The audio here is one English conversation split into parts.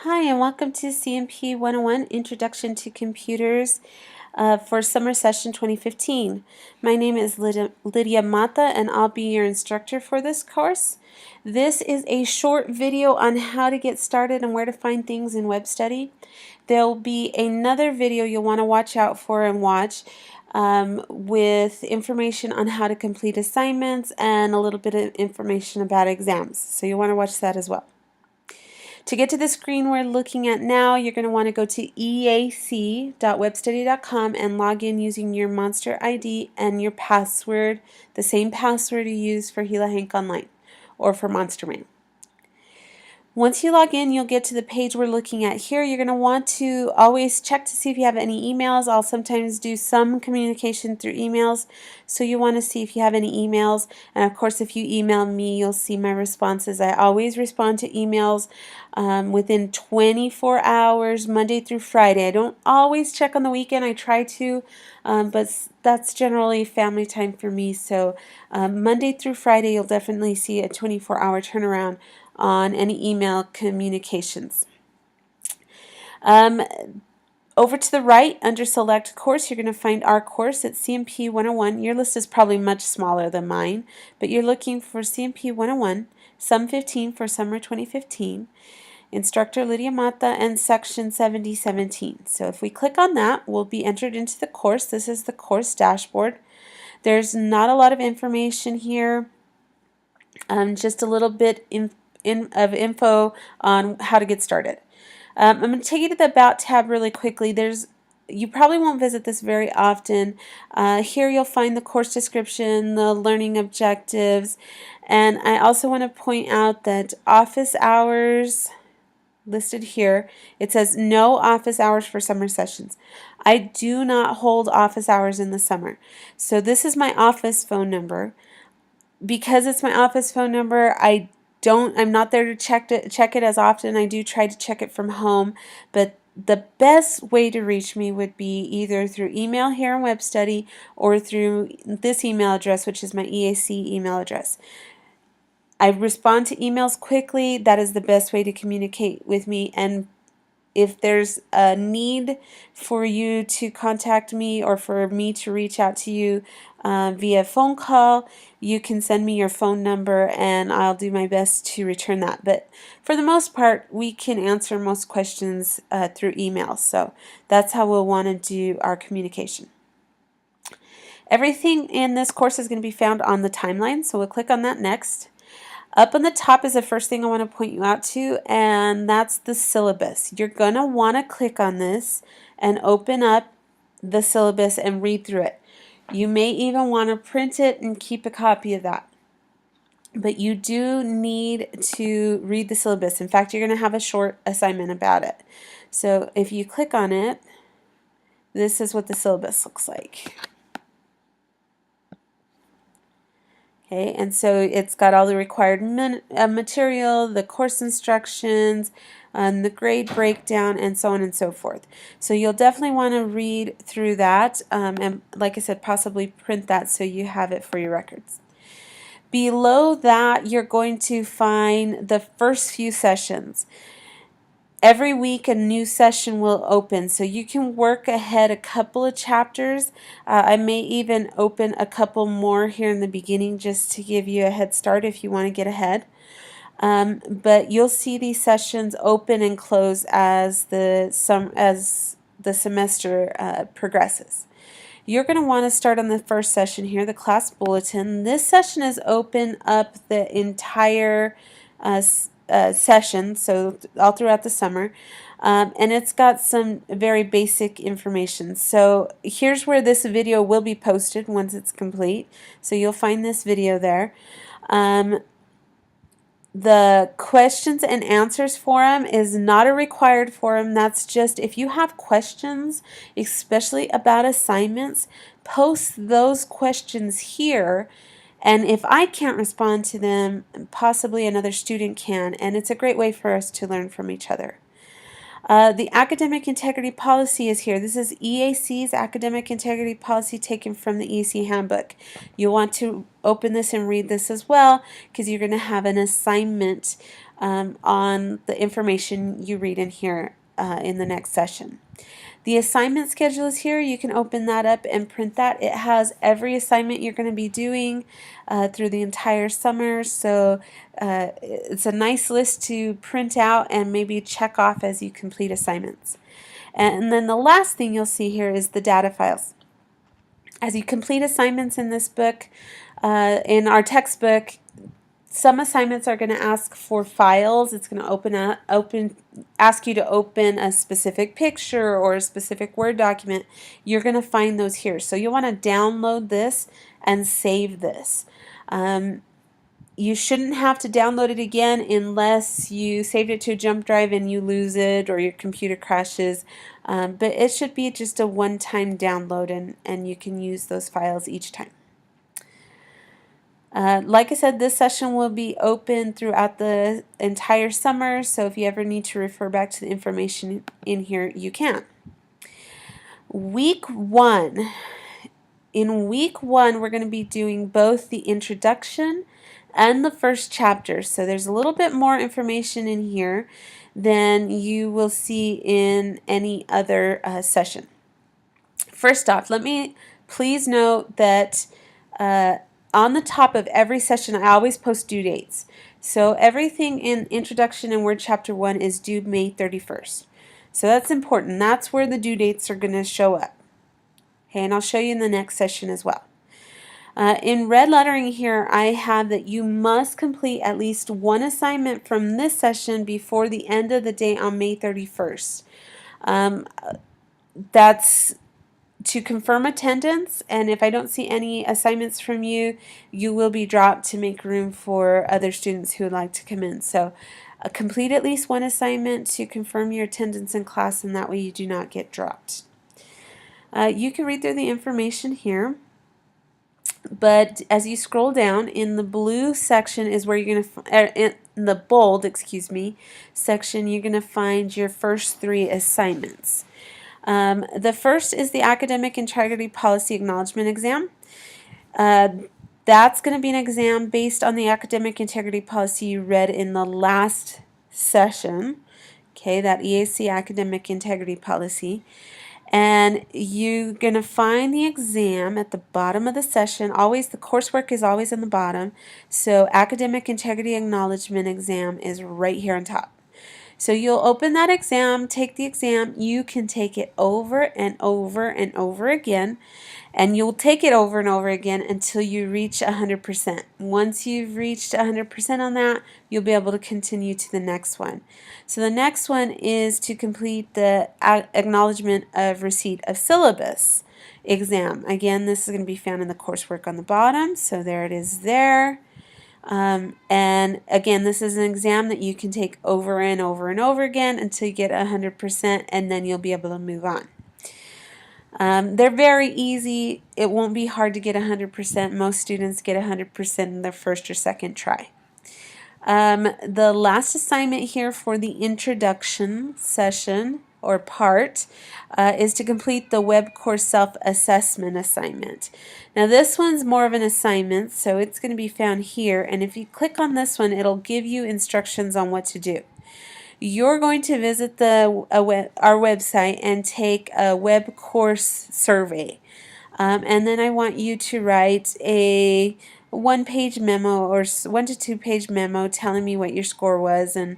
Hi, and welcome to CMP 101 Introduction to Computers for Summer Session 2015. My name is Lydia Mata, and I'll be your instructor for this course. This is a short video on how to get started and where to find things in web study. There'll be another video you'll want to watch out for and watch with information on how to complete assignments and a little bit of information about exams. So you'll want to watch that as well. To get to the screen we're looking at now, you're going to want to go to eac.webstudy.com and log in using your Monster ID and your password, the same password you use for Hela Hank Online or for Monster Man. Once you log in, you'll get to the page we're looking at here. You're going to want to always check to see if you have any emails. I'll sometimes do some communication through emails, so you want to see if you have any emails. And of course, if you email me, you'll see my responses. I always respond to emails within 24 hours, Monday through Friday. I don't always check on the weekend. I try to, but that's generally family time for me. So Monday through Friday, you'll definitely see a 24-hour turnaround on any email communications. Over to the right, under Select Course, you're going to find our course at CMP 101. Your list is probably much smaller than mine, but you're looking for CMP 101, Sum 15 for Summer 2015, Instructor Lydia Mata, and Section 7017. So if we click on that, we'll be entered into the course. This is the course dashboard. There's not a lot of information here, just a little bit of info on how to get started. I'm going to take you to the About tab really quickly. You probably won't visit this very often. Here you'll find the course description, the learning objectives, and I also want to point out that office hours listed here, it says no office hours for summer sessions. I do not hold office hours in the summer. So this is my office phone number. Because it's my office phone number, I'm not there to check it as often. I do try to check it from home, but the best way to reach me would be either through email here in Web Study or through this email address, which is my EAC email address. I respond to emails quickly. That is the best way to communicate with me, and if there's a need for you to contact me or for me to reach out to you via phone call, you can send me your phone number and I'll do my best to return that. But for the most part, we can answer most questions through email. So that's how we'll want to do our communication. Everything in this course is going to be found on the timeline, so we'll click on that next. Up on the top is the first thing I want to point you out to, and that's the syllabus. You're going to want to click on this and open up the syllabus and read through it. You may even want to print it and keep a copy of that. But you do need to read the syllabus. In fact, you're going to have a short assignment about it. So if you click on it, this is what the syllabus looks like. Okay, and so it's got all the required material, the course instructions, the grade breakdown, and so on and so forth. So you'll definitely want to read through that, and like I said, possibly print that so you have it for your records. Below that, you're going to find the first few sessions. Every week a new session will open, so you can work ahead a couple of chapters. I may even open a couple more here in the beginning just to give you a head start if you want to get ahead. But you'll see these sessions open and close as the semester progresses. You're going to want to start on the first session here, the class bulletin. This session is open up the entire session, so all throughout the summer, and it's got some very basic information. So here's where this video will be posted once it's complete, so you'll find this video there. The questions and answers forum is not a required forum. That's just if you have questions, especially about assignments, post those questions here. And if I can't respond to them, possibly another student can, and it's a great way for us to learn from each other. The academic integrity policy is here. This is EAC's academic integrity policy taken from the EAC handbook. You'll want to open this and read this as well because you're going to have an assignment on the information you read in here in the next session. The assignment schedule is here. You can open that up and print that. It has every assignment you're going to be doing through the entire summer. So it's a nice list to print out and maybe check off as you complete assignments. And then the last thing you'll see here is the data files. As you complete assignments in this book, in our textbook, some assignments are going to ask for files. It's going to ask you to open a specific picture or a specific Word document. You're going to find those here. So you'll want to download this and save this. You shouldn't have to download it again unless you saved it to a jump drive and you lose it or your computer crashes. But it should be just a one-time download, and you can use those files each time. Like I said, this session will be open throughout the entire summer, so if you ever need to refer back to the information in here, you can. Week 1. In week 1, we're going to be doing both the introduction and the first chapter, so there's a little bit more information in here than you will see in any other session. First off, let me please note that on the top of every session, I always post due dates. So everything in Introduction and Word Chapter 1 is due May 31st. So that's important. That's where the due dates are going to show up. Okay, and I'll show you in the next session as well. In red lettering here, I have that you must complete at least one assignment from this session before the end of the day on May 31st. That's to confirm attendance, and if I don't see any assignments from you, you will be dropped to make room for other students who would like to come in. So complete at least one assignment to confirm your attendance in class, and that way you do not get dropped. You can read through the information here, but as you scroll down, in the blue section is where you're going to, in the bold, section, you're going to find your first 3 assignments. The first is the Academic Integrity Policy Acknowledgement Exam. That's going to be an exam based on the academic integrity policy you read in the last session, okay, that EAC Academic Integrity Policy. And you're going to find the exam at the bottom of the session. Always, the coursework is always in the bottom. So Academic Integrity Acknowledgement Exam is right here on top. So you'll open that exam, take the exam. You can take it over and over and over again, and you'll take it over and over again until you reach 100%. Once you've reached 100% on that, you'll be able to continue to the next one. So the next one is to complete the Acknowledgement of Receipt of Syllabus exam. Again, this is going to be found in the coursework on the bottom, so there it is there. And again, this is an exam that you can take over and over and over again until you get 100%, and then you'll be able to move on. They're very easy. It won't be hard to get 100%. Most students get 100% in their first or second try. The last assignment here for the introduction session or part is to complete the web course self-assessment assignment. Now this one's more of an assignment, so it's going to be found here, and if you click on this one, it'll give you instructions on what to do. You're going to visit our website and take a web course survey, and then I want you to write a one-page memo or 1 to 2 page memo telling me what your score was and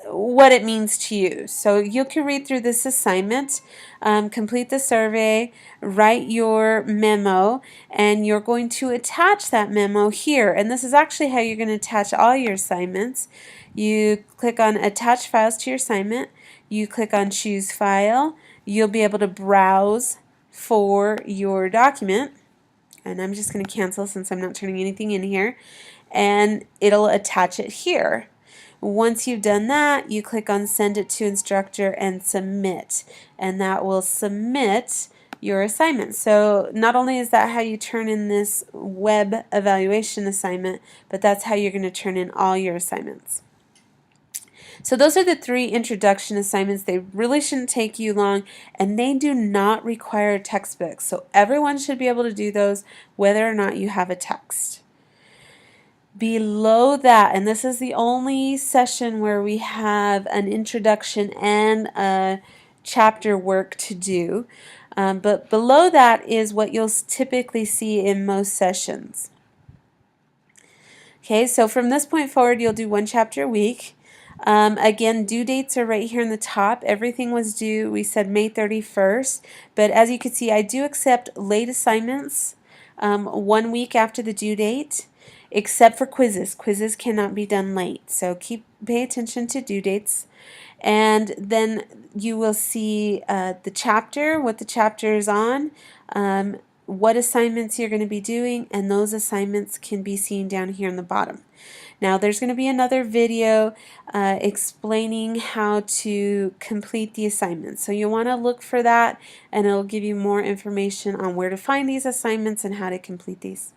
what it means to you. So you can read through this assignment, complete the survey, write your memo, and you're going to attach that memo here. And this is actually how you're going to attach all your assignments. You click on Attach Files to your assignment. You click on Choose File. You'll be able to browse for your document. And I'm just going to cancel since I'm not turning anything in here. And it'll attach it here. Once you've done that, you click on Send it to Instructor and Submit. And that will submit your assignment. So not only is that how you turn in this web evaluation assignment, but that's how you're going to turn in all your assignments. So those are the 3 introduction assignments. They really shouldn't take you long, and they do not require a textbook. So everyone should be able to do those whether or not you have a text. Below that, and this is the only session where we have an introduction and a chapter work to do, but below that is what you'll typically see in most sessions. Okay, so from this point forward, you'll do one chapter a week. Again, due dates are right here in the top. Everything was due, we said May 31st, but as you can see, I do accept late assignments 1 week after the due date, except for quizzes. Quizzes cannot be done late, so pay attention to due dates. And then you will see the chapter, what the chapter is on, what assignments you're going to be doing, and those assignments can be seen down here in the bottom. Now there's going to be another video explaining how to complete the assignments. So you'll want to look for that, and it'll give you more information on where to find these assignments and how to complete these.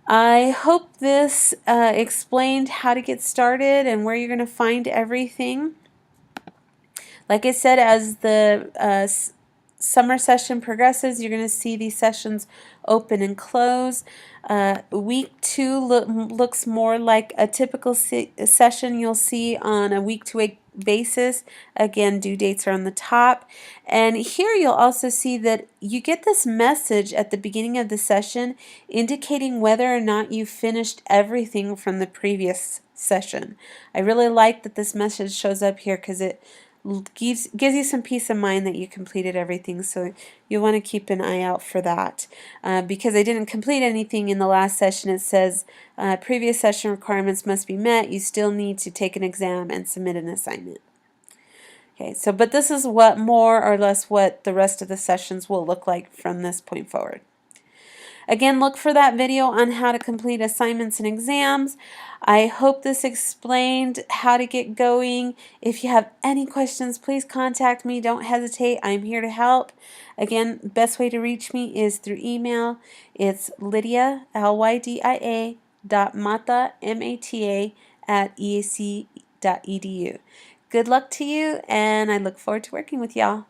I hope this explained how to get started and where you're going to find everything. Like I said, as the summer session progresses, you're going to see these sessions open and close. Week 2 looks more like a typical session you'll see on a week-to-week basis. Again, due dates are on the top. And here you'll also see that you get this message at the beginning of the session indicating whether or not you finished everything from the previous session. I really like that this message shows up here because it gives you some peace of mind that you completed everything, so you'll want to keep an eye out for that. Because I didn't complete anything in the last session, it says previous session requirements must be met. You still need to take an exam and submit an assignment. Okay, so but this is what more or less what the rest of the sessions will look like from this point forward. Again, look for that video on how to complete assignments and exams. I hope this explained how to get going. If you have any questions, please contact me. Don't hesitate. I'm here to help. Again, best way to reach me is through email. It's Lydia, Lydia, .mata, M-A-T-A, @eac.edu. Good luck to you, and I look forward to working with y'all.